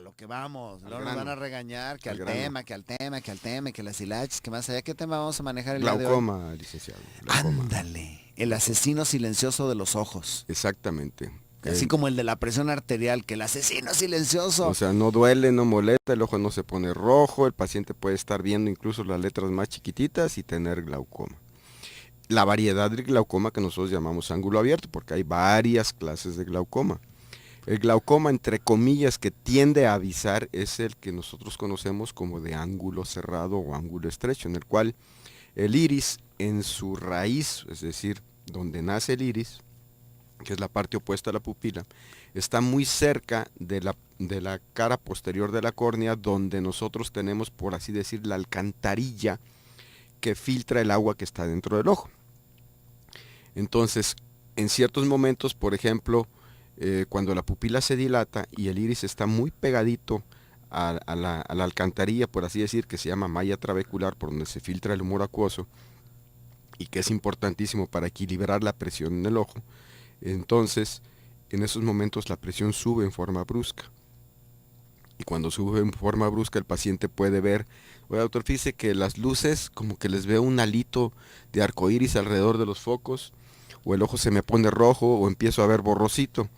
lo que vamos. Al Luego nos van grano. a regañar que Al al grano. tema, que al tema, que al tema, que las hilaches, que más allá. ¿Qué tema vamos a manejar el día de hoy? Glaucoma, licenciado. Glaucoma. Ándale, el asesino silencioso de los ojos. Exactamente. Así como el de la presión arterial, que el asesino silencioso. O sea, no duele, no molesta, el ojo no se pone rojo, el paciente puede estar viendo incluso las letras más chiquititas y tener glaucoma. La variedad del glaucoma que nosotros llamamos ángulo abierto, porque hay varias clases de glaucoma. El glaucoma, entre comillas, que tiende a avisar es el que nosotros conocemos como de ángulo cerrado o ángulo estrecho, en el cual el iris en su raíz, es decir, donde nace el iris, que es la parte opuesta a la pupila, está muy cerca de la cara posterior de la córnea, donde nosotros tenemos, por así decir, la alcantarilla que filtra el agua que está dentro del ojo. Entonces, en ciertos momentos, por ejemplo, cuando la pupila se dilata y el iris está muy pegadito a la alcantarilla, por así decir, que se llama malla trabecular, por donde se filtra el humor acuoso, y que es importantísimo para equilibrar la presión en el ojo, entonces en esos momentos la presión sube en forma brusca. Y cuando sube en forma brusca el paciente puede ver, oye doctor, fíjese que las luces como que les veo un halito de arcoíris alrededor de los focos, o el ojo se me pone rojo o empiezo a ver borrosito.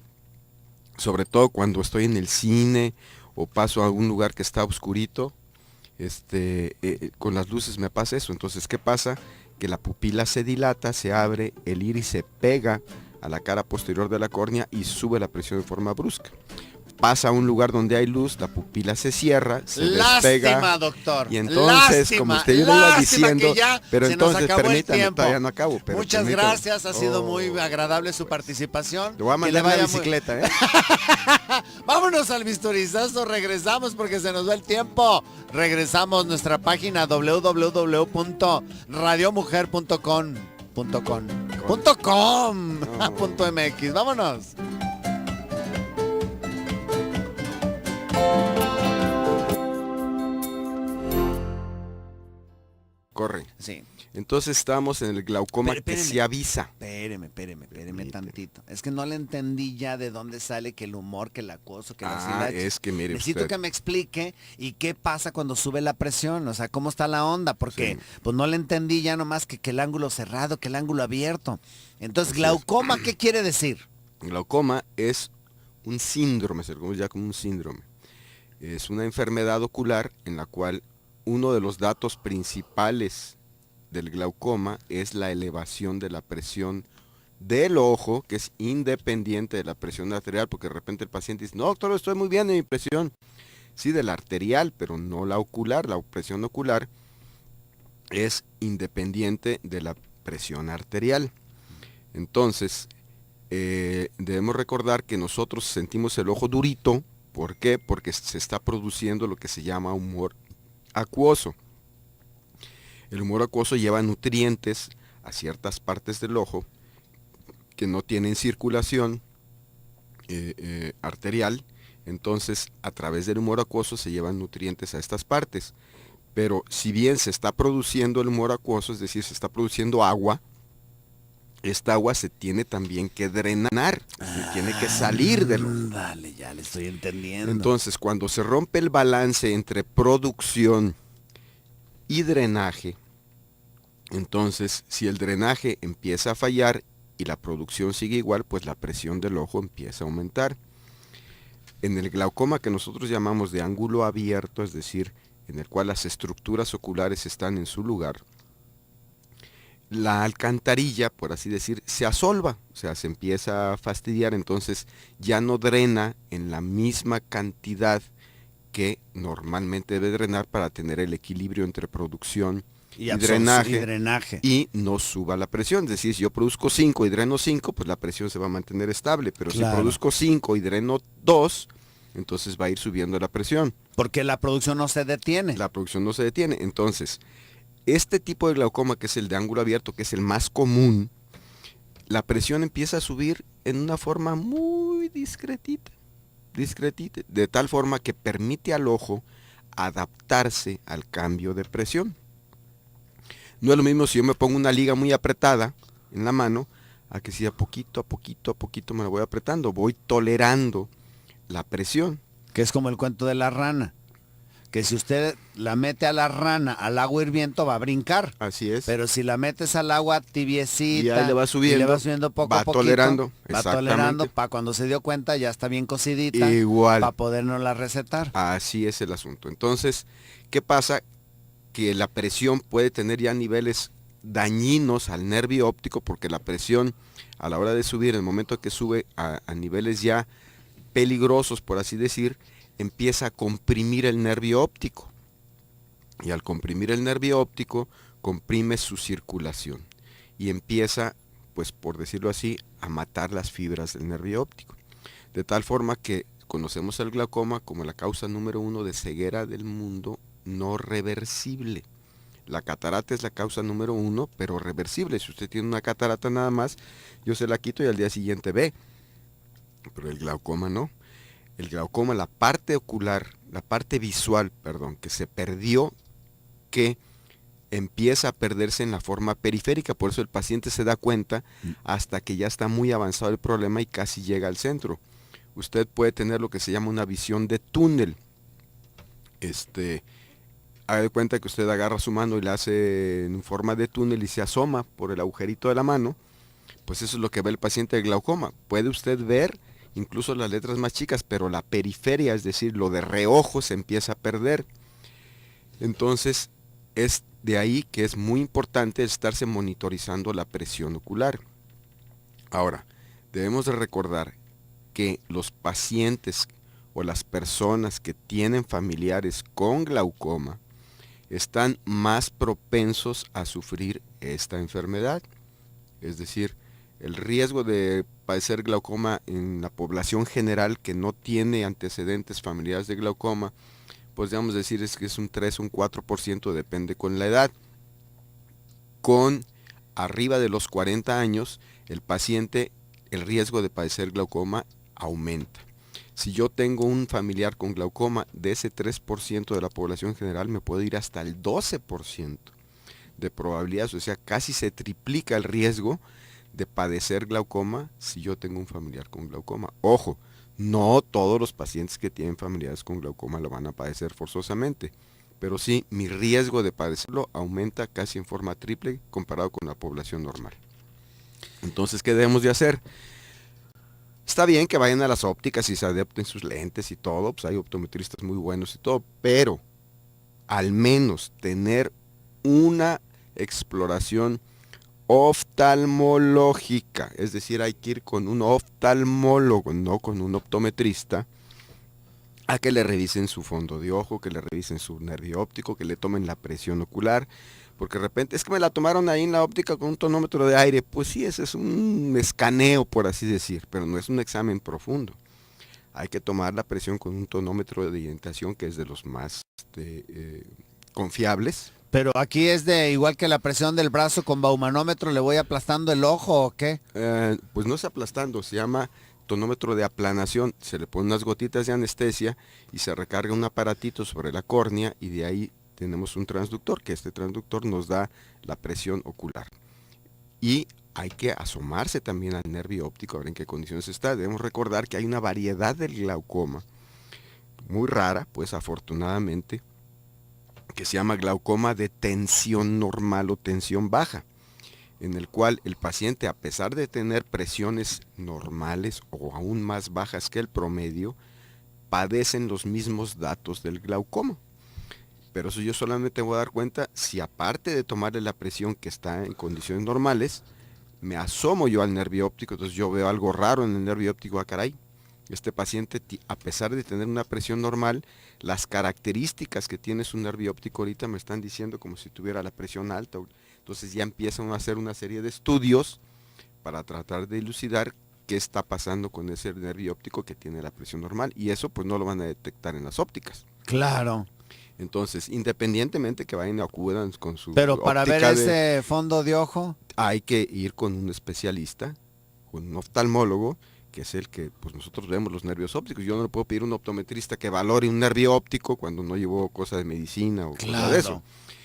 Sobre todo cuando estoy en el cine o paso a algún lugar que está oscurito, con las luces me pasa eso. Entonces, ¿qué pasa? Que la pupila se dilata, se abre, el iris se pega a la cara posterior de la córnea y sube la presión de forma brusca. Pasa a un lugar donde hay luz, la pupila se cierra, se despega. Lástima, doctor. Y entonces, como usted lo iba diciendo, pero entonces permítame, todavía no acabo. Pero muchas gracias, ha sido muy agradable su participación. Le voy a mandar la bicicleta, ¿eh? Vámonos al bisturizazo, regresamos porque se nos va el tiempo. Regresamos nuestra página www.radiomujer.com.mx. Vámonos. Corre. Sí. Entonces estamos en el glaucoma que se avisa. Espéreme tantito. Es que no le entendí ya de dónde sale que el humor, que el acuoso, que las hilaches. Es que mire necesito usted que me explique y qué pasa cuando sube la presión, o sea, cómo está la onda, porque Sí. pues no le entendí ya nomás que el ángulo cerrado, que el ángulo abierto. Entonces, Así glaucoma, ¿qué quiere decir? Glaucoma es un síndrome, se lo conocemos ya como un síndrome. Es una enfermedad ocular en la cual uno de los datos principales del glaucoma es la elevación de la presión del ojo, que es independiente de la presión arterial, porque de repente el paciente dice, no doctor, estoy muy bien de mi presión. Sí, de la arterial, pero no la ocular. La presión ocular es independiente de la presión arterial. Entonces, debemos recordar que nosotros sentimos el ojo durito. ¿Por qué? Porque se está produciendo lo que se llama humor acuoso. El humor acuoso lleva nutrientes a ciertas partes del ojo que no tienen circulación arterial. Entonces, a través del humor acuoso se llevan nutrientes a estas partes. Pero si bien se está produciendo el humor acuoso, es decir, se está produciendo agua, esta agua se tiene también que drenar, tiene que salir del ojo. Dale, ya le estoy entendiendo. Entonces, cuando se rompe el balance entre producción y drenaje, entonces, si el drenaje empieza a fallar y la producción sigue igual, pues la presión del ojo empieza a aumentar. En el glaucoma que nosotros llamamos de ángulo abierto, es decir, en el cual las estructuras oculares están en su lugar, la alcantarilla, por así decir, se asolva, o sea, se empieza a fastidiar, entonces ya no drena en la misma cantidad que normalmente debe drenar para tener el equilibrio entre producción y drenaje y no suba la presión. Es decir, si yo produzco 5 y dreno 5, pues la presión se va a mantener estable, pero claro, si produzco 5 y dreno 2, entonces va a ir subiendo la presión. Porque la producción no se detiene. La producción no se detiene, entonces este tipo de glaucoma, que es el de ángulo abierto, que es el más común, la presión empieza a subir en una forma muy discretita, de tal forma que permite al ojo adaptarse al cambio de presión. No es lo mismo si yo me pongo una liga muy apretada en la mano, a que si a poquito me la voy apretando, voy tolerando la presión. Que es como el cuento de la rana. Que si usted la mete a la rana al agua hirviendo va a brincar. Así es. Pero si la metes al agua tibiecita Y ahí le va subiendo, poco va a poquito, tolerando, va tolerando, para cuando se dio cuenta ya está bien cocidita. Igual. Para podernos la recetar. Así es el asunto. Entonces, ¿qué pasa? Que la presión puede tener ya niveles dañinos al nervio óptico, porque la presión a la hora de subir, en el momento que sube a niveles ya peligrosos, por así decir, empieza a comprimir el nervio óptico. Y al comprimir el nervio óptico, comprime su circulación. Y empieza, pues por decirlo así, a matar las fibras del nervio óptico. De tal forma que conocemos el glaucoma como la causa número 1 de ceguera del mundo no reversible. La catarata es la causa número 1, pero reversible. Si usted tiene una catarata nada más, yo se la quito y al día siguiente ve. Pero el glaucoma no. El glaucoma, la parte ocular, la parte visual, perdón, que se perdió, que empieza a perderse en la forma periférica. Por eso el paciente se da cuenta hasta que ya está muy avanzado el problema y casi llega al centro. Usted puede tener lo que se llama una visión de túnel. Haga de cuenta que usted agarra su mano y la hace en forma de túnel y se asoma por el agujerito de la mano. Pues eso es lo que ve el paciente de glaucoma. Puede usted ver incluso las letras más chicas, pero la periferia, es decir, lo de reojo, se empieza a perder. Entonces, es de ahí que es muy importante estarse monitorizando la presión ocular. Ahora, debemos de recordar que los pacientes o las personas que tienen familiares con glaucoma están más propensos a sufrir esta enfermedad. Es decir, el riesgo de padecer glaucoma en la población general que no tiene antecedentes familiares de glaucoma, pues digamos decir es que es un 3 o un 4%, depende con la edad. Con arriba de los 40 años, el paciente, el riesgo de padecer glaucoma aumenta. Si yo tengo un familiar con glaucoma, de ese 3% de la población general me puede ir hasta el 12% de probabilidades, o sea, casi se triplica el riesgo de padecer glaucoma si yo tengo un familiar con glaucoma. Ojo, no todos los pacientes que tienen familiares con glaucoma lo van a padecer forzosamente, pero sí, mi riesgo de padecerlo aumenta casi en forma triple comparado con la población normal. Entonces, ¿qué debemos de hacer? Está bien que vayan a las ópticas y se adapten sus lentes y todo, pues hay optometristas muy buenos y todo, pero al menos tener una exploración oftalmológica, es decir, hay que ir con un oftalmólogo, no con un optometrista, a que le revisen su fondo de ojo, que le revisen su nervio óptico, que le tomen la presión ocular, porque de repente es que me la tomaron ahí en la óptica con un tonómetro de aire. Pues sí, ese es un escaneo, por así decir, pero no es un examen profundo. Hay que tomar la presión con un tonómetro de orientación, que es de los más confiables. Pero aquí es de igual que la presión del brazo con baumanómetro, ¿le voy aplastando el ojo o qué? Pues no es aplastando, se llama tonómetro de aplanación. Se le ponen unas gotitas de anestesia y se recarga un aparatito sobre la córnea y de ahí tenemos un transductor, que este transductor nos da la presión ocular. Y hay que asomarse también al nervio óptico, a ver en qué condiciones está. Debemos recordar que hay una variedad del glaucoma, muy rara, pues afortunadamente, que se llama glaucoma de tensión normal o tensión baja, en el cual el paciente, a pesar de tener presiones normales o aún más bajas que el promedio, padecen los mismos datos del glaucoma. Pero eso yo solamente voy a dar cuenta si, aparte de tomarle la presión que está en condiciones normales, me asomo yo al nervio óptico, entonces yo veo algo raro en el nervio óptico. Caray, este paciente, a pesar de tener una presión normal, las características que tiene su nervio óptico ahorita me están diciendo como si tuviera la presión alta. Entonces ya empiezan a hacer una serie de estudios para tratar de dilucidar qué está pasando con ese nervio óptico que tiene la presión normal, y eso pues no lo van a detectar en las ópticas. Claro. Entonces, independientemente que vayan y acudan con su Pero para ver ese fondo de ojo, hay que ir con un especialista, con un oftalmólogo, que es el que pues nosotros vemos los nervios ópticos. Yo no le puedo pedir a un optometrista que valore un nervio óptico cuando no llevó cosa de medicina o cosa de eso.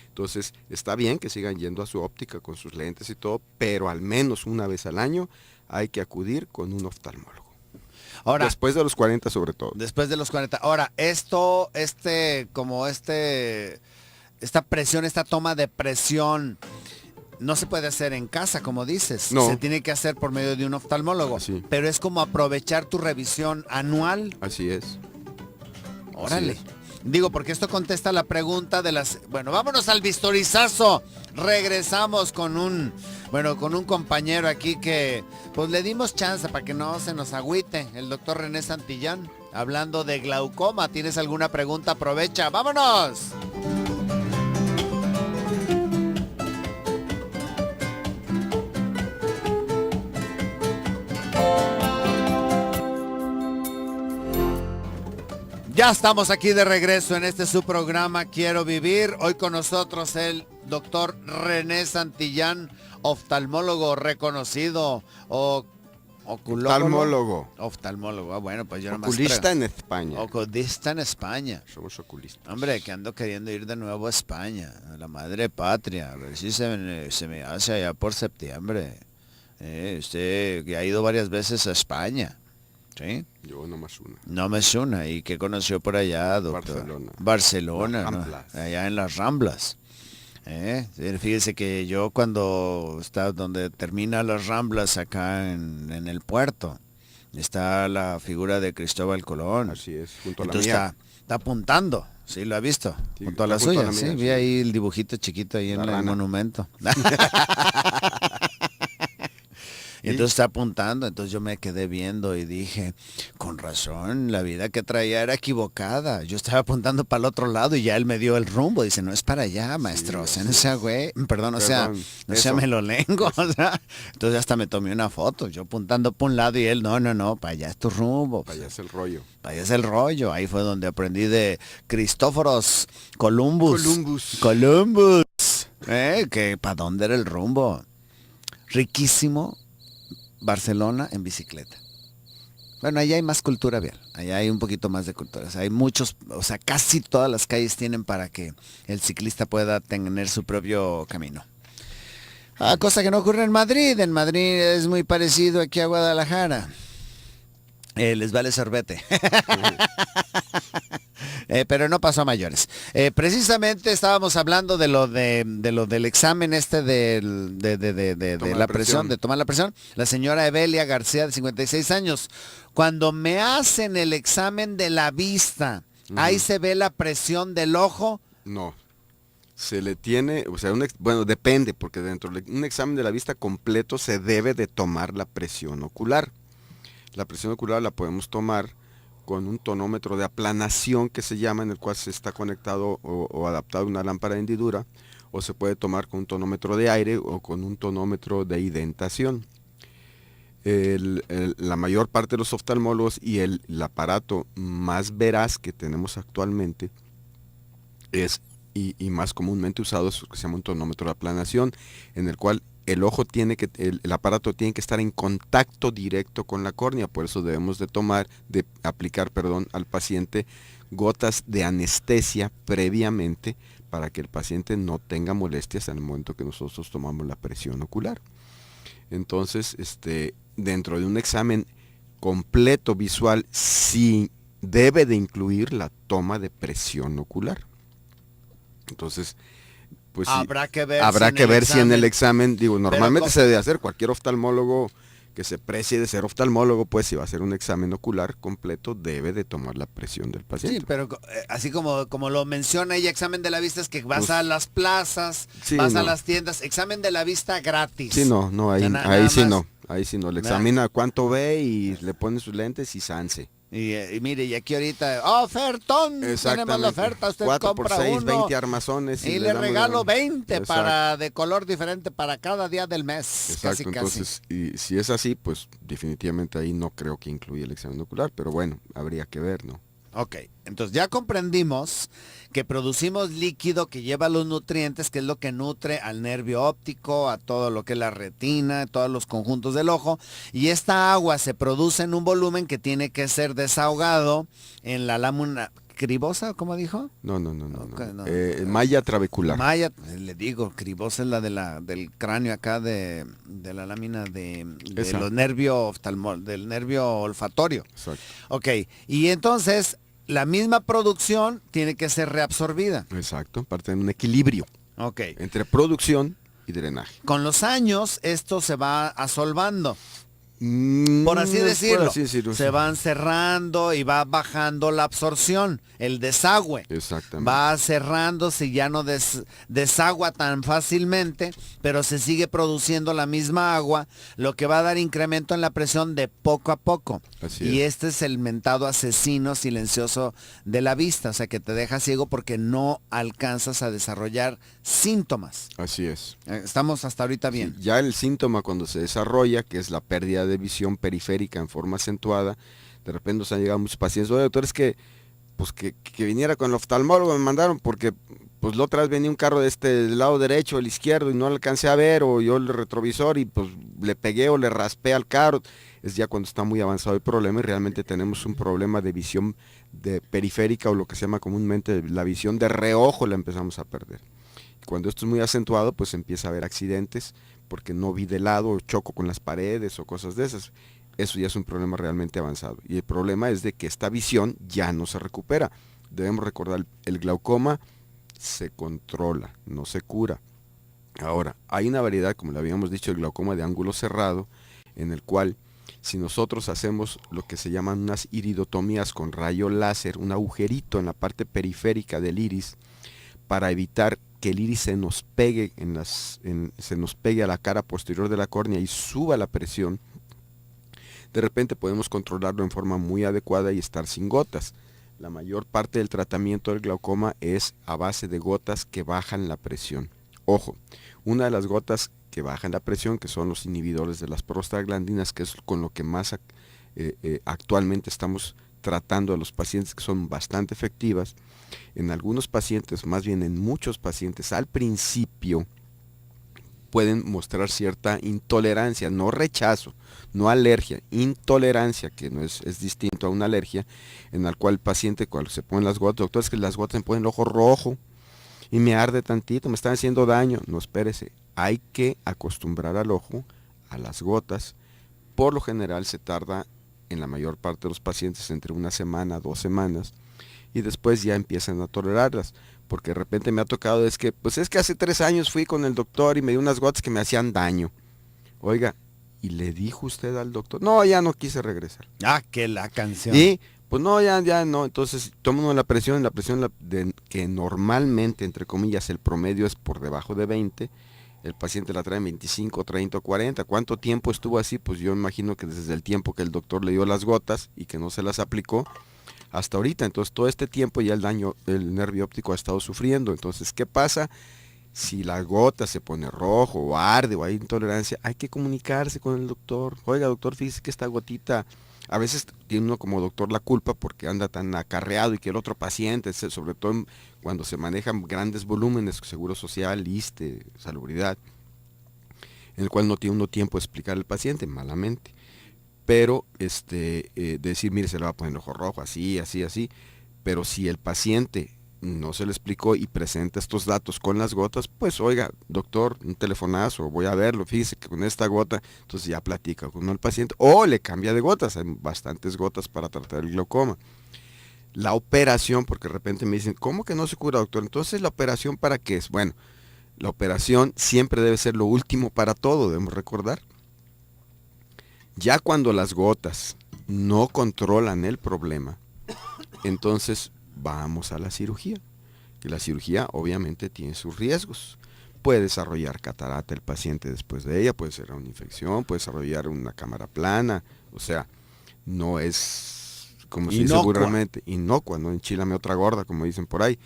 Entonces, está bien que sigan yendo a su óptica con sus lentes y todo, pero al menos una vez al año hay que acudir con un oftalmólogo. Ahora, después de los 40 sobre todo. después de los 40. Ahora, esta presión, esta toma de presión, no se puede hacer en casa, como dices. No. Se tiene que hacer por medio de un oftalmólogo. Sí. Pero es como aprovechar tu revisión anual. Así es. Órale. Así es. Digo, porque esto contesta la pregunta de las... Bueno, vámonos al bistorizazo. Regresamos con un compañero aquí que pues le dimos chance para que no se nos agüite. El doctor René Santillán, hablando de glaucoma. ¿Tienes alguna pregunta? Aprovecha. ¡Vámonos! Ya estamos aquí de regreso en este su programa Quiero Vivir. Hoy con nosotros el doctor René Santillán, oftalmólogo reconocido o Oftalmólogo. Oftalmólogo. Bueno, pues yo nomás Oculista en España. Oculista en España. Somos oculistas. Hombre, que ando queriendo ir de nuevo a España, a la madre patria, a ver si se me hace allá por septiembre. Usted que ha ido varias veces a España. ¿Sí? Yo nomás una. No me suena. ¿Y qué conoció por allá, doctor? Barcelona. Barcelona, Las ¿no? Ramblas. Allá en las Ramblas. Sí, fíjese que yo cuando está donde termina las Ramblas, acá en el puerto, está la figura de Cristóbal Colón. Así es, junto a la Entonces mía. está apuntando. Sí, lo ha visto. Sí, junto a la junto a suya. la mía, Sí, vi sí. ahí el dibujito chiquito ahí La en el rana. monumento. Y entonces está apuntando, entonces yo me quedé viendo y dije, con razón, la vida que traía era equivocada. Yo estaba apuntando para el otro lado y ya él me dio el rumbo. Dice, no es para allá, maestro. O sea, no sea güey. Perdón, o sea, no sea eso. me lo lengo. O sea, entonces hasta me tomé una foto. Yo apuntando por un lado y él, no, para allá es tu rumbo. Para allá es el rollo. Para allá es el rollo. Ahí fue donde aprendí de Cristóforos Columbus. Columbus. Que para dónde era el rumbo. Riquísimo. Barcelona en bicicleta. Bueno, allá hay más cultura vial, allá hay un poquito más de cultura. O sea, hay muchos, o sea, casi todas las calles tienen para que el ciclista pueda tener su propio camino. Cosa que no ocurre en Madrid. En Madrid es muy parecido aquí a Guadalajara. Les vale sorbete. Pero no pasó a mayores. Precisamente estábamos hablando de lo del examen de la presión, de tomar la presión. La señora Evelia García, de 56 años. Cuando me hacen el examen de la vista, ahí se ve la presión del ojo. No. Se le tiene, o sea, bueno, depende, porque dentro de un examen de la vista completo se debe de tomar la presión ocular. La presión ocular la podemos tomar con un tonómetro de aplanación que se llama, en el cual se está conectado o adaptado a una lámpara de hendidura, o se puede tomar con un tonómetro de aire o con un tonómetro de indentación. La mayor parte de los oftalmólogos y el aparato más veraz que tenemos actualmente es, y más comúnmente usado, es lo que se llama un tonómetro de aplanación, en el cual el aparato tiene que estar en contacto directo con la córnea. Por eso debemos de aplicar al paciente gotas de anestesia previamente, para que el paciente no tenga molestias en el momento que nosotros tomamos la presión ocular. Entonces, dentro de un examen completo visual, sí debe de incluir la toma de presión ocular. Entonces, pues habrá que ver, si en el examen, digo, normalmente se debe hacer, cualquier oftalmólogo que se precie de ser oftalmólogo, pues si va a hacer un examen ocular completo, debe de tomar la presión del paciente. Sí, pero así como lo menciona ella, examen de la vista es que vas a las plazas, sí, vas a las tiendas, examen de la vista gratis. Sí, no, ahí sí no, le Nah. examina cuánto ve y le pone sus lentes y sanse. Y mire, y aquí ahorita, ofertón, tenemos la oferta, usted 4 compra por 6, uno 20 armazones. y le regalo 20 Exacto. de color diferente para cada día del mes. Exacto, casi. entonces, y si es así, pues definitivamente ahí no creo que incluya el examen ocular, pero bueno, habría que ver, ¿no? Ok, entonces ya comprendimos que producimos líquido que lleva los nutrientes, que es lo que nutre al nervio óptico, a todo lo que es la retina, a todos los conjuntos del ojo, y esta agua se produce en un volumen que tiene que ser desahogado en la lámina, ¿Cribosa? ¿Cómo dijo? No. Okay, no. Malla trabecular. Malla, le digo, cribosa es la del cráneo acá de la lámina de los nervios del nervio olfatorio. Exacto. Ok, y entonces la misma producción tiene que ser reabsorbida. Exacto, parte de un equilibrio entre producción y drenaje. Con los años esto se va asolvando. Por así decirlo, se van cerrando y va bajando la absorción, el desagüe. Exactamente. Va cerrándose y ya no desagua tan fácilmente, pero se sigue produciendo la misma agua, lo que va a dar incremento en la presión de poco a poco. Y este es el mentado asesino silencioso de la vista, o sea que te deja ciego porque no alcanzas a desarrollar síntomas. Así es. Estamos hasta ahorita bien. Sí, ya el síntoma cuando se desarrolla, que es la pérdida de visión periférica en forma acentuada, de repente nos han llegado muchos pacientes, oye doctor, es que pues que viniera con el oftalmólogo, me mandaron porque pues la otra vez venía un carro del lado derecho, el izquierdo, y no le alcancé a ver, o yo el retrovisor y pues le pegué o le raspé al carro. Es ya cuando está muy avanzado el problema y realmente tenemos un problema de visión de periférica, o lo que se llama comúnmente la visión de reojo, la empezamos a perder. Cuando esto es muy acentuado, pues empieza a haber accidentes porque no vi de lado, o choco con las paredes o cosas de esas. Eso ya es un problema realmente avanzado. Y el problema es de que esta visión ya no se recupera. Debemos recordar, el glaucoma se controla, no se cura. Ahora, hay una variedad, como le habíamos dicho, el glaucoma de ángulo cerrado, en el cual si nosotros hacemos lo que se llaman unas iridotomías con rayo láser, un agujerito en la parte periférica del iris, para evitar que el iris se nos pegue se nos pegue a la cara posterior de la córnea y suba la presión, de repente podemos controlarlo en forma muy adecuada y estar sin gotas. La mayor parte del tratamiento del glaucoma es a base de gotas que bajan la presión. Ojo, una de las gotas que bajan la presión, que son los inhibidores de las prostaglandinas, que es con lo que más actualmente estamos tratando a los pacientes, que son bastante efectivas. En algunos pacientes, más bien en muchos pacientes, al principio pueden mostrar cierta intolerancia, no rechazo, no alergia, intolerancia, que no es distinto a una alergia, en la cual el paciente cuando se ponen las gotas, doctor, es que las gotas me ponen el ojo rojo y me arde tantito, me están haciendo daño. No, espérese, hay que acostumbrar al ojo a las gotas. Por lo general se tarda en la mayor parte de los pacientes entre 1 semana, 2 semanas, y después ya empiezan a tolerarlas. Porque de repente me ha tocado, es que hace 3 años fui con el doctor y me dio unas gotas que me hacían daño. Oiga, ¿y le dijo usted al doctor? No, ya no quise regresar. Ah, que la canción. Y pues no, ya no. Entonces toma uno la presión que normalmente, entre comillas, el promedio es por debajo de 20. El paciente la trae en 25, 30 o 40. ¿Cuánto tiempo estuvo así? Pues yo imagino que desde el tiempo que el doctor le dio las gotas y que no se las aplicó hasta ahorita. Entonces todo este tiempo ya el nervio óptico ha estado sufriendo. Entonces, ¿qué pasa? Si la gota se pone rojo o arde o hay intolerancia, hay que comunicarse con el doctor. Oiga, doctor, fíjese que esta gotita, a veces tiene uno como doctor la culpa porque anda tan acarreado y que el otro paciente, sobre todo cuando se manejan grandes volúmenes, Seguro Social, ISSSTE, Salubridad, en el cual no tiene uno tiempo de explicar al paciente, malamente. Pero decir, mire, se le va a poner el ojo rojo, así, pero si el paciente no se le explicó y presenta estos datos con las gotas, pues oiga, doctor, un telefonazo, voy a verlo, fíjese que con esta gota, entonces ya platica con el paciente, o le cambia de gotas, hay bastantes gotas para tratar el glaucoma. La operación, porque de repente me dicen, ¿cómo que no se cura, doctor? Entonces, ¿la operación para qué es? Bueno, la operación siempre debe ser lo último para todo, debemos recordar. Ya cuando las gotas no controlan el problema, entonces vamos a la cirugía. Que la cirugía obviamente tiene sus riesgos. Puede desarrollar catarata el paciente después de ella, puede ser una infección, puede desarrollar una cámara plana. O sea, no es, como se dice vulgarmente, inocua, no enchilame otra gorda, como dicen por ahí.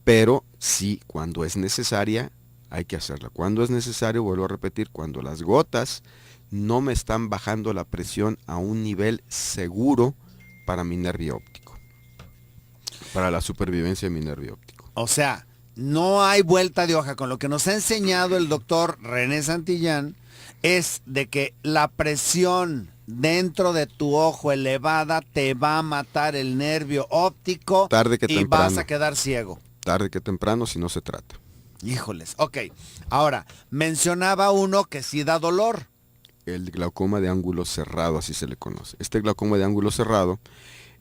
Pero sí, cuando es necesaria, hay que hacerla. Cuando es necesario, vuelvo a repetir, cuando las gotas no me están bajando la presión a un nivel seguro para mi nervio óptico, para la supervivencia de mi nervio óptico. O sea, no hay vuelta de hoja. Con lo que nos ha enseñado el doctor René Santillán, es de que la presión dentro de tu ojo elevada te va a matar el nervio óptico Tarde que y temprano. vas a quedar ciego. Tarde que temprano, si no se trata. Híjoles, ok. Ahora, mencionaba uno que sí da dolor. El glaucoma de ángulo cerrado, así se le conoce. Este glaucoma de ángulo cerrado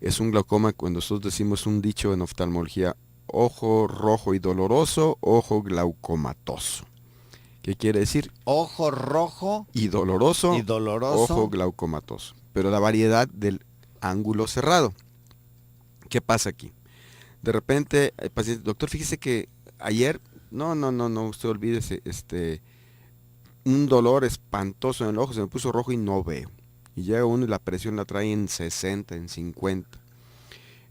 es un glaucoma, cuando nosotros decimos un dicho en oftalmología, ojo rojo y doloroso, ojo glaucomatoso. ¿Qué quiere decir? Ojo rojo Y doloroso, ojo glaucomatoso. Pero la variedad del ángulo cerrado. ¿Qué pasa aquí? De repente, el paciente, doctor, fíjese que ayer, no, usted olvídese, un dolor espantoso en el ojo, se me puso rojo y no veo. Y llega uno y la presión la trae en 60, en 50.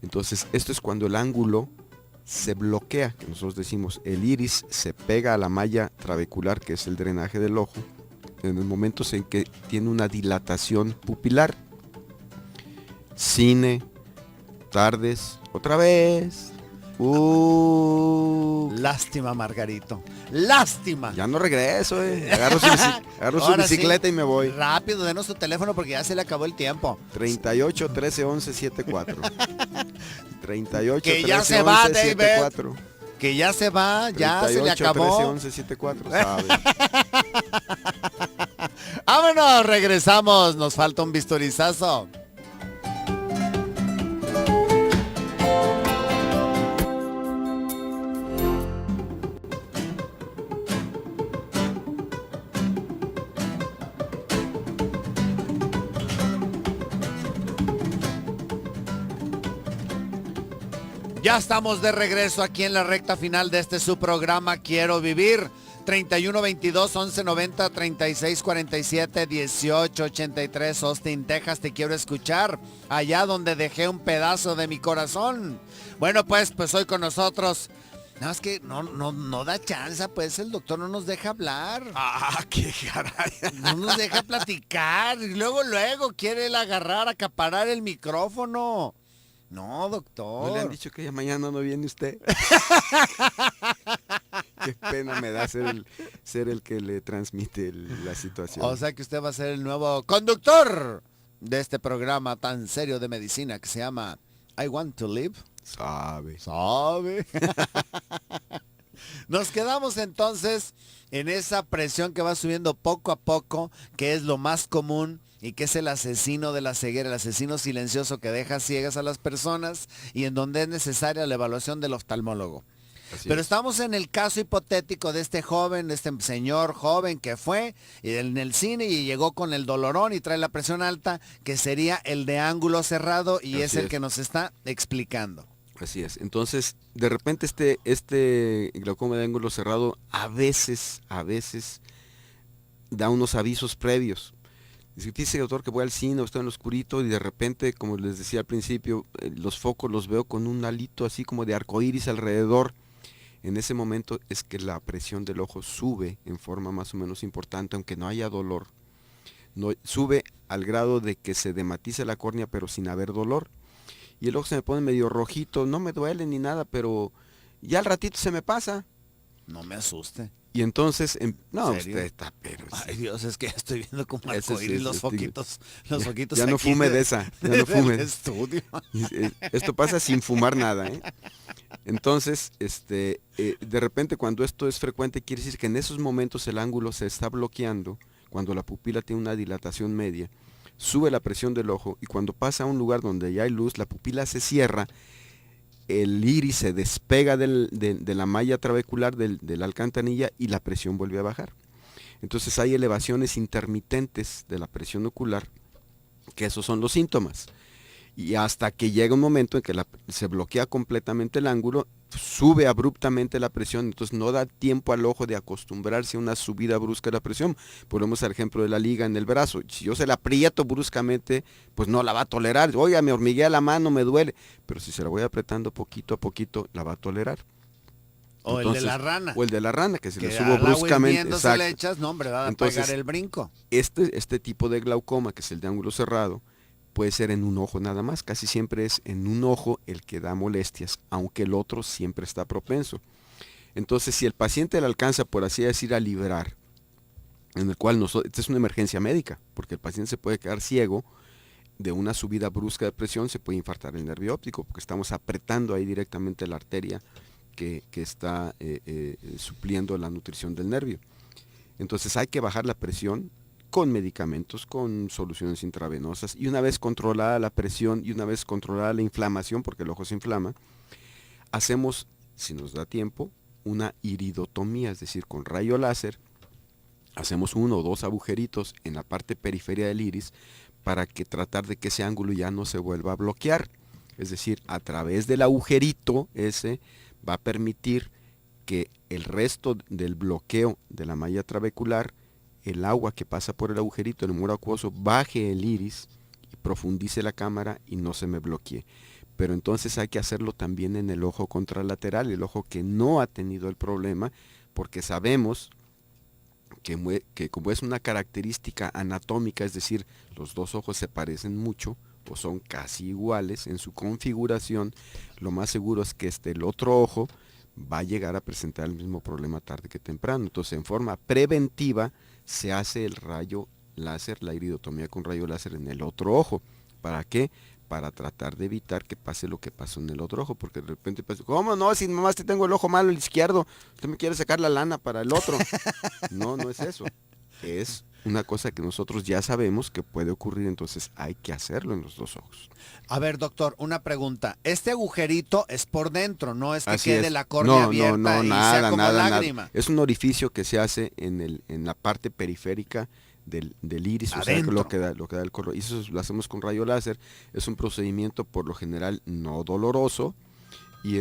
Entonces, esto es cuando el ángulo se bloquea, que nosotros decimos, el iris se pega a la malla trabecular, que es el drenaje del ojo, en el momento en que tiene una dilatación pupilar. Cine, tardes, otra vez. Lástima, Margarito. Lástima. Ya no regreso, agarro su bicicleta y me voy. Rápido, denos su teléfono porque ya se le acabó el tiempo. 38 13 11 74. 38 que 13 ya se 11 va, 74. David. Que ya se va, ya 38, se le acabó. 13 11 74, sabe. Vámonos, regresamos. Nos falta un bisturizazo. Ya estamos de regreso aquí en la recta final de este su programa Quiero Vivir. 31 22 11 90 36 47 18 83 Austin, Texas. Te quiero escuchar allá donde dejé un pedazo de mi corazón. Bueno, pues hoy con nosotros. No, es que no da chance, pues el doctor no nos deja hablar. Qué caray. No nos deja platicar. Y luego quiere él acaparar el micrófono. No, doctor. ¿No le han dicho que ya mañana no viene usted? Qué pena me da ser el que le transmite la situación. O sea que usted va a ser el nuevo conductor de este programa tan serio de medicina que se llama I Want to Live. Sabe. Nos quedamos entonces en esa presión que va subiendo poco a poco, que es lo más común y que es el asesino de la ceguera, el asesino silencioso que deja ciegas a las personas y en donde es necesaria la evaluación del oftalmólogo. Pero estamos en el caso hipotético de este joven, de este señor joven que fue en el cine y llegó con el dolorón y trae la presión alta, que sería el de ángulo cerrado y es el que nos está explicando. Así es. Entonces, de repente este glaucoma de ángulo cerrado a veces da unos avisos previos. Dice, doctor, que voy al cine o estoy en lo oscurito y de repente, como les decía al principio, los focos los veo con un halito así como de arcoíris alrededor. En ese momento es que la presión del ojo sube en forma más o menos importante, aunque no haya dolor. Sube al grado de que se dematiza la córnea, pero sin haber dolor. Y el ojo se me pone medio rojito, no me duele ni nada, pero ya al ratito se me pasa. No me asuste. Y entonces, no, usted está, pero... Ay, Dios, es que estoy viendo como arcoíris los foquitos. Los foquitos ya no fume de esa, ya no fume. Estudio. Esto pasa sin fumar nada, ¿eh? Entonces, de repente cuando esto es frecuente, quiere decir que en esos momentos el ángulo se está bloqueando, cuando la pupila tiene una dilatación media, sube la presión del ojo y cuando pasa a un lugar donde ya hay luz, la pupila se cierra, el iris se despega de la malla trabecular de la alcantarilla y la presión vuelve a bajar. Entonces hay elevaciones intermitentes de la presión ocular, que esos son los síntomas. Y hasta que llega un momento en que se bloquea completamente el ángulo, sube abruptamente la presión, entonces no da tiempo al ojo de acostumbrarse a una subida brusca de la presión. Ponemos el ejemplo de la liga en el brazo. Si yo se la aprieto bruscamente, pues no la va a tolerar. Oiga, me hormiguea la mano, me duele. Pero si se la voy apretando poquito a poquito, la va a tolerar. O entonces, el de la rana. O el de la rana, que si le subo bruscamente. Se le echas, no, hombre, va a pegar el brinco. Este tipo de glaucoma, que es el de ángulo cerrado, puede ser en un ojo nada más, casi siempre es en un ojo el que da molestias, aunque el otro siempre está propenso. Entonces, si el paciente le alcanza, por así decir, a librar en el cual esta es una emergencia médica, porque el paciente se puede quedar ciego de una subida brusca de presión, se puede infartar el nervio óptico, porque estamos apretando ahí directamente la arteria que está supliendo la nutrición del nervio. Entonces hay que bajar la presión con medicamentos, con soluciones intravenosas, y una vez controlada la presión y una vez controlada la inflamación, porque el ojo se inflama, hacemos, si nos da tiempo, una iridotomía, es decir, con rayo láser, hacemos 1 o 2 agujeritos en la parte periferia del iris para que tratar de que ese ángulo ya no se vuelva a bloquear. Es decir, a través del agujerito ese va a permitir que el resto del bloqueo de la malla trabecular, el agua que pasa por el agujerito, el muro acuoso, baje el iris y profundice la cámara y no se me bloquee. Pero entonces hay que hacerlo también en el ojo contralateral, el ojo que no ha tenido el problema, porque sabemos que como es una característica anatómica, es decir, los dos ojos se parecen mucho o son casi iguales en su configuración, lo más seguro es que el otro ojo va a llegar a presentar el mismo problema tarde que temprano. Entonces, en forma preventiva se hace el rayo láser, la iridotomía con rayo láser en el otro ojo. ¿Para qué? Para tratar de evitar que pase lo que pasó en el otro ojo, porque de repente pasa, ¿cómo no? Si nomás te tengo el ojo malo, el izquierdo, usted me quiere sacar la lana para el otro. No, no es eso. Es una cosa que nosotros ya sabemos que puede ocurrir, entonces hay que hacerlo en los dos ojos. A ver, doctor, una pregunta. Este agujerito es por dentro, no es que Así quede es. la córnea abierta y nada, sea como nada, lágrima. nada. Es un orificio que se hace en la parte periférica del iris, o sea, lo que da el color. Y eso lo hacemos con rayo láser. Es un procedimiento por lo general no doloroso y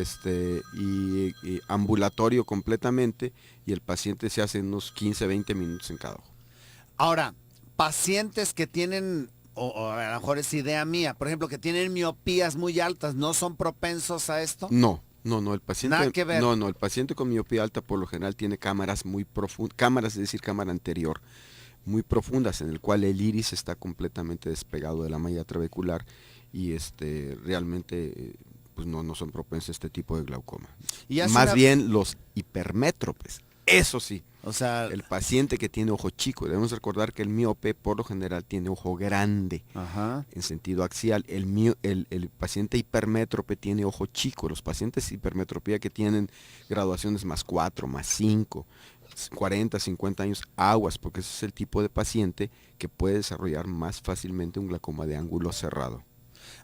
ambulatorio completamente, y el paciente se hace en unos 15, 20 minutos en cada ojo. Ahora, pacientes que tienen, o a lo mejor es idea mía, por ejemplo, que tienen miopías muy altas, ¿no son propensos a esto? No, el paciente, Nada que ver. el paciente con miopía alta por lo general tiene cámaras muy profundas, cámaras, es decir, cámara anterior, muy profundas, en el cual el iris está completamente despegado de la malla trabecular y realmente pues no son propensos a este tipo de glaucoma. Más bien los hipermétropes, eso sí. O sea, el paciente que tiene ojo chico, debemos recordar que el miope por lo general tiene ojo grande, ajá, en sentido axial. El paciente hipermétrope tiene ojo chico. Los pacientes hipermetropía que tienen graduaciones +4, +5, 40, 50 años, aguas, porque ese es el tipo de paciente que puede desarrollar más fácilmente un glaucoma de ángulo cerrado.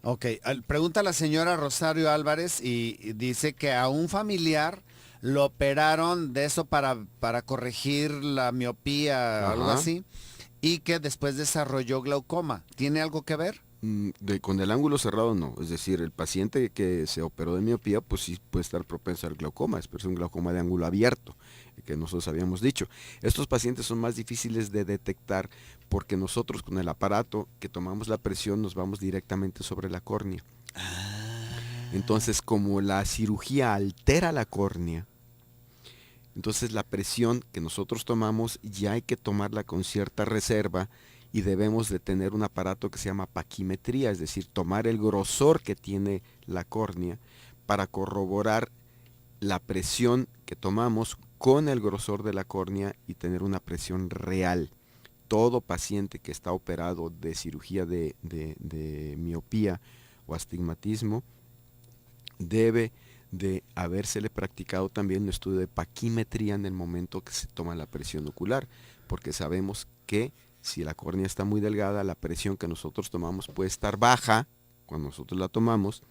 ok. Pregunta la señora Rosario Álvarez y dice que a un familiar lo operaron de eso para corregir la miopía, Ajá. algo así, y que después desarrolló glaucoma. ¿Tiene algo que ver? Con el ángulo cerrado no, es decir, el paciente que se operó de miopía pues sí puede estar propenso al glaucoma, es un glaucoma de ángulo abierto, que nosotros habíamos dicho. Estos pacientes son más difíciles de detectar porque nosotros con el aparato que tomamos la presión nos vamos directamente sobre la córnea. Entonces, como la cirugía altera la córnea, entonces la presión que nosotros tomamos ya hay que tomarla con cierta reserva y debemos de tener un aparato que se llama paquimetría, es decir, tomar el grosor que tiene la córnea para corroborar la presión que tomamos con el grosor de la córnea y tener una presión real. Todo paciente que está operado de cirugía de miopía o astigmatismo debe de habérsele practicado también un estudio de paquimetría en el momento que se toma la presión ocular, porque sabemos que si la córnea está muy delgada, la presión que nosotros tomamos puede estar baja cuando nosotros la tomamos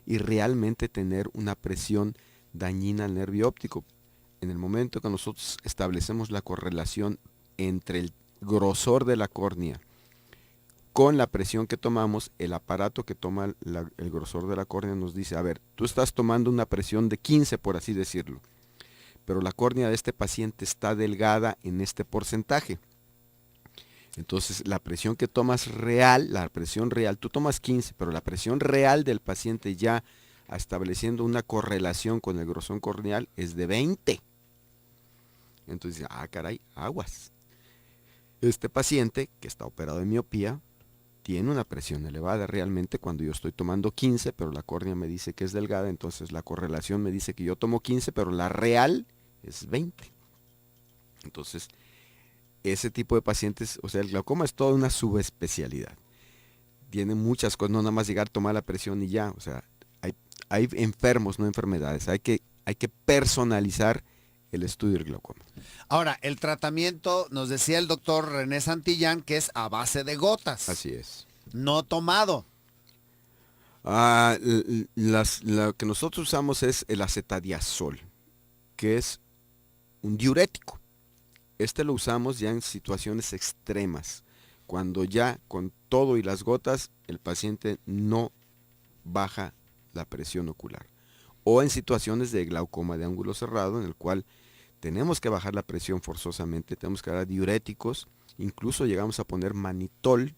y realmente tener una presión dañina al nervio óptico. En el momento que nosotros establecemos la correlación entre el grosor de la córnea con la presión que tomamos, el aparato que toma el grosor de la córnea nos dice, a ver, tú estás tomando una presión de 15, por así decirlo, pero la córnea de este paciente está delgada en este porcentaje. Entonces, la presión que tomas real, tú tomas 15, pero la presión real del paciente ya estableciendo una correlación con el grosor corneal es de 20. Entonces, caray, aguas. Este paciente que está operado de miopía tiene una presión elevada realmente cuando yo estoy tomando 15, pero la córnea me dice que es delgada, entonces la correlación me dice que yo tomo 15, pero la real es 20. Entonces, ese tipo de pacientes, o sea, el glaucoma es toda una subespecialidad. Tiene muchas cosas, no nada más llegar, tomar la presión y ya. O sea, hay enfermos, no enfermedades. Hay que personalizar el estudio del glaucoma. Ahora, el tratamiento, nos decía el doctor René Santillán, que es a base de gotas. Así es. No tomado. Lo que nosotros usamos es el acetadiazol, que es un diurético. Este lo usamos ya en situaciones extremas, cuando ya con todo y las gotas el paciente no baja la presión ocular. O en situaciones de glaucoma de ángulo cerrado, en el cual tenemos que bajar la presión forzosamente, tenemos que dar diuréticos, incluso llegamos a poner manitol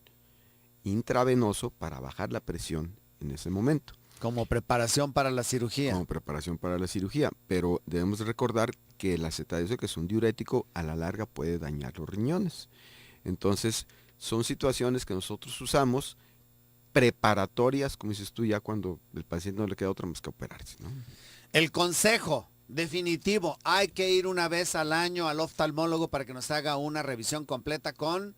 intravenoso para bajar la presión en ese momento. Como preparación para la cirugía. Como preparación para la cirugía, pero debemos recordar que el acetadiazol, que es un diurético, a la larga puede dañar los riñones. Entonces, son situaciones que nosotros usamos preparatorias, como dices tú, ya cuando el paciente no le queda otra más que operarse, ¿no? El consejo definitivo, hay que ir una vez al año al oftalmólogo para que nos haga una revisión completa con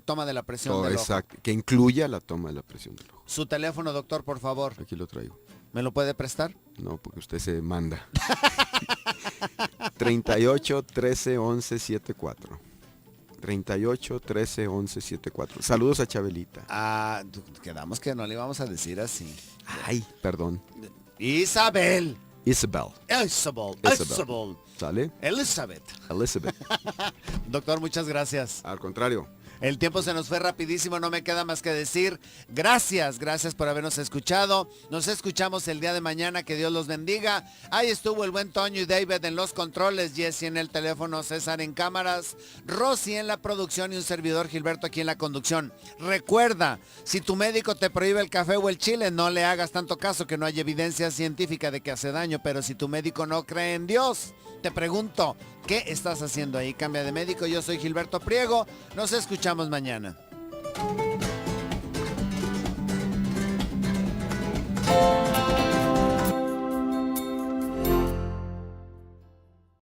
toma de la presión del ojo. Exacto, que incluya la toma de la presión del ojo. Su teléfono, doctor, por favor. Aquí lo traigo. ¿Me lo puede prestar? No, porque usted se manda. 38 13 11 74. 38 13 11 74. Saludos a Chabelita. Ah, quedamos que no le íbamos a decir así. Ay, perdón. Isabel. Isabel. Isabel. ¿Sale? Elizabeth. Elizabeth. Doctor, muchas gracias. Al contrario. El tiempo se nos fue rapidísimo, no me queda más que decir gracias por habernos escuchado. Nos escuchamos el día de mañana, que Dios los bendiga. Ahí estuvo el buen Toño y David en los controles, Jesse en el teléfono, César en cámaras, Rosy en la producción y un servidor Gilberto aquí en la conducción. Recuerda, si tu médico te prohíbe el café o el chile, no le hagas tanto caso, que no hay evidencia científica de que hace daño, pero si tu médico no cree en Dios, te pregunto, ¿qué estás haciendo ahí? Cambia de médico, yo soy Gilberto Priego, nos escuchamos mañana.